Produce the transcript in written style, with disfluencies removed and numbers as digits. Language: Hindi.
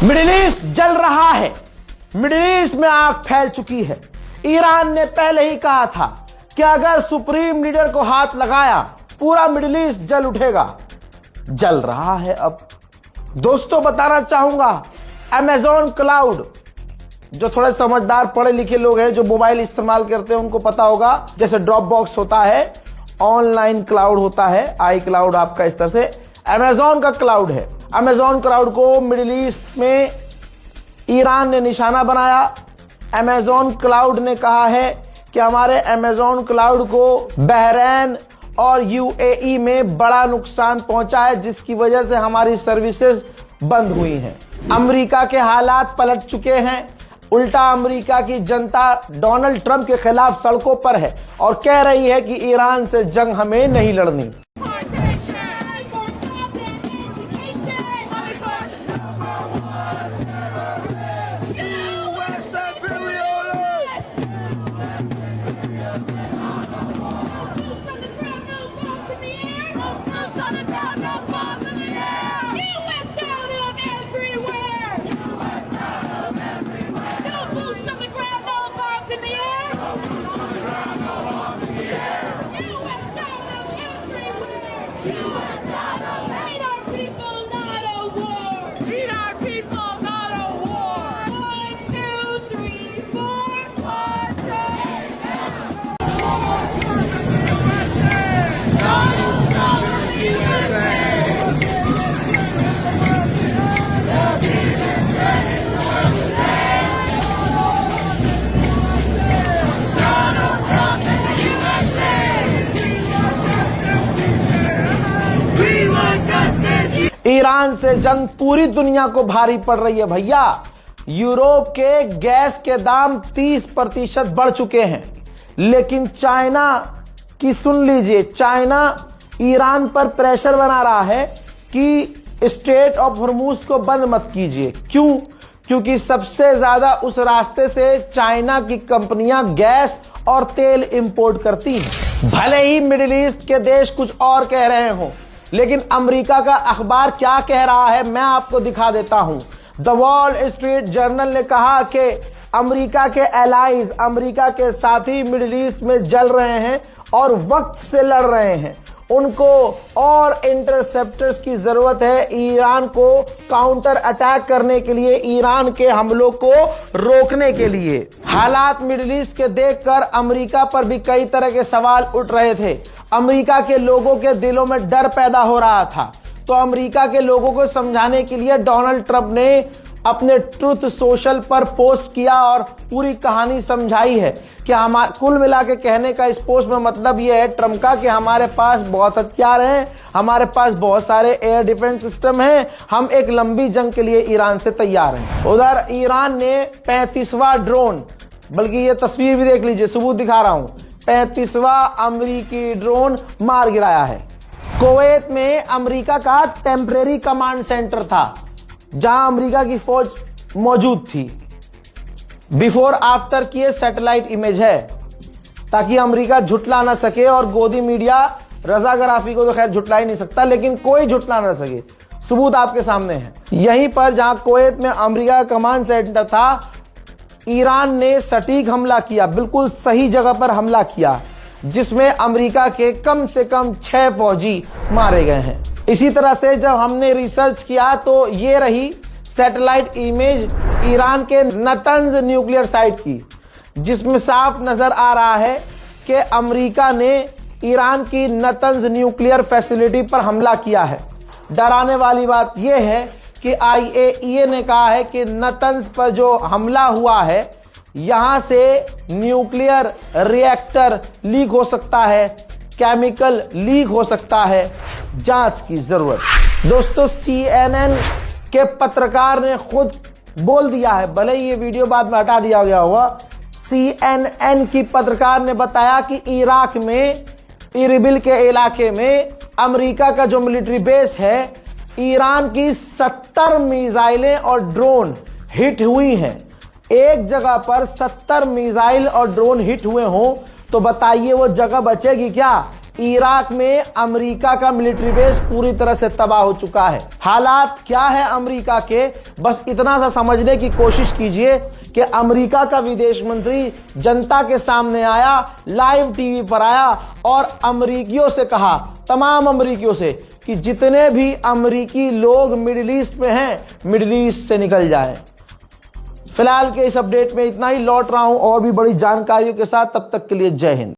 मिडिल ईस्ट जल रहा है, मिडिल ईस्ट में आग फैल चुकी है। ईरान ने पहले ही कहा था कि अगर सुप्रीम लीडर को हाथ लगाया पूरा मिडिल ईस्ट जल उठेगा। जल रहा है अब। दोस्तों बताना चाहूंगा, अमेजॉन क्लाउड, जो थोड़े समझदार पढ़े लिखे लोग हैं जो मोबाइल इस्तेमाल करते हैं उनको पता होगा, जैसे ड्रॉप बॉक्स होता है, ऑनलाइन क्लाउड होता है, आई क्लाउड आपका इस तरह से अमेजॉन का क्लाउड है। अमेजॉन क्लाउड को मिडिल ईस्ट में ईरान ने निशाना बनाया। अमेजॉन क्लाउड ने कहा है कि हमारे अमेजॉन क्लाउड को बहरैन और यूएई में बड़ा नुकसान पहुंचा है, जिसकी वजह से हमारी सर्विसेज बंद हुई हैं। अमेरिका के हालात पलट चुके हैं। उल्टा अमेरिका की जनता डोनाल्ड ट्रंप के खिलाफ सड़कों पर है और कह रही है कि ईरान से जंग हमें नहीं लड़नी। ईरान से जंग पूरी दुनिया को भारी पड़ रही है भैया। यूरोप के गैस के दाम 30% बढ़ चुके हैं, लेकिन चाइना की सुन लीजिए, चाइना ईरान पर प्रेशर बना रहा है कि स्ट्रेट ऑफ हॉर्मूज को बंद मत कीजिए। क्यों? क्योंकि सबसे ज्यादा उस रास्ते से चाइना की कंपनियां गैस और तेल इंपोर्ट करती हैं। भले ही मिडिल ईस्ट के देश कुछ और कह रहे हों, लेकिन अमेरिका का अखबार क्या कह रहा है मैं आपको दिखा देता हूं। द वॉल स्ट्रीट जर्नल ने कहा कि अमेरिका के एलाइज, अमेरिका के साथी मिडिल ईस्ट में जल रहे हैं और वक्त से लड़ रहे हैं। उनको और इंटरसेप्टर्स की जरूरत है ईरान को काउंटर अटैक करने के लिए, ईरान के हमलों को रोकने के लिए। हालात मिडिल ईस्ट के देखकर अमेरिका पर भी कई तरह के सवाल उठ रहे थे। अमेरिका के लोगों के दिलों में डर पैदा हो रहा था, तो अमेरिका के लोगों को समझाने के लिए डोनाल्ड ट्रंप ने अपने ट्रुथ सोशल पर पोस्ट किया और पूरी कहानी समझाई है कि कुल मिला के कहने का इस पोस्ट में मतलब यह है ट्रंप का कि हमारे पास बहुत हथियार हैं, हमारे पास बहुत सारे एयर डिफेंस सिस्टम हैं, हम एक लंबी जंग के लिए ईरान से तैयार हैं। उधर ईरान ने 35वां ड्रोन, बल्कि ये तस्वीर भी देख लीजिए, सबूत दिखा रहा हूं, 35वां अमेरिकी ड्रोन मार गिराया है। कुवैत में अमेरिका का टेम्परेरी कमांड सेंटर था जहां अमेरिका की फौज मौजूद थी। बिफोर आफ्टर की ये सैटेलाइट इमेज है ताकि अमेरिका झुटला ना सके, और गोदी मीडिया रजा गराफी को तो खैर झुटला ही नहीं सकता, लेकिन कोई झुटला ना सके। सबूत आपके सामने है। यहीं पर जहां कुवैत में अमेरिका का कमांड सेंटर था, ईरान ने सटीक हमला किया, बिल्कुल सही जगह पर हमला किया, जिसमें अमेरिका के कम से कम 6 फौजी मारे गए हैं। इसी तरह से जब हमने रिसर्च किया तो ये रही सैटेलाइट इमेज ईरान के नतंज न्यूक्लियर साइट की, जिसमें साफ नजर आ रहा है कि अमेरिका ने ईरान की नतंज न्यूक्लियर फैसिलिटी पर हमला किया है। डराने वाली बात यह है कि IAEA ने कहा है कि नतंज पर जो हमला हुआ है, यहां से न्यूक्लियर रिएक्टर लीक हो सकता है, केमिकल लीक हो सकता है, जांच की जरूरत। दोस्तों CNN के पत्रकार ने खुद बोल दिया है, भले ही ये वीडियो बाद में हटा दिया गया होगा, CNN की पत्रकार ने बताया कि इराक में इरबिल के इलाके में अमेरिका का जो मिलिट्री बेस है, ईरान की 70 मिसाइलें और ड्रोन हिट हुई हैं। एक जगह पर 70 मिसाइल और ड्रोन हिट हुए हों तो बताइए वो जगह बचेगी क्या? इराक में अमेरिका का मिलिट्री बेस पूरी तरह से तबाह हो चुका है। हालात क्या है अमेरिका के, बस इतना सा समझने की कोशिश कीजिए कि अमेरिका का विदेश मंत्री जनता के सामने आया, लाइव टीवी पर आया और अमेरिकियों से कहा, तमाम अमेरिकियों से, कि जितने भी अमेरिकी लोग मिडिल ईस्ट में हैं, मिडिल ईस्ट से निकल जाए। फिलहाल के इस अपडेट में इतना ही, लौट रहा हूं और भी बड़ी जानकारियों के साथ। तब तक के लिए जय हिंद।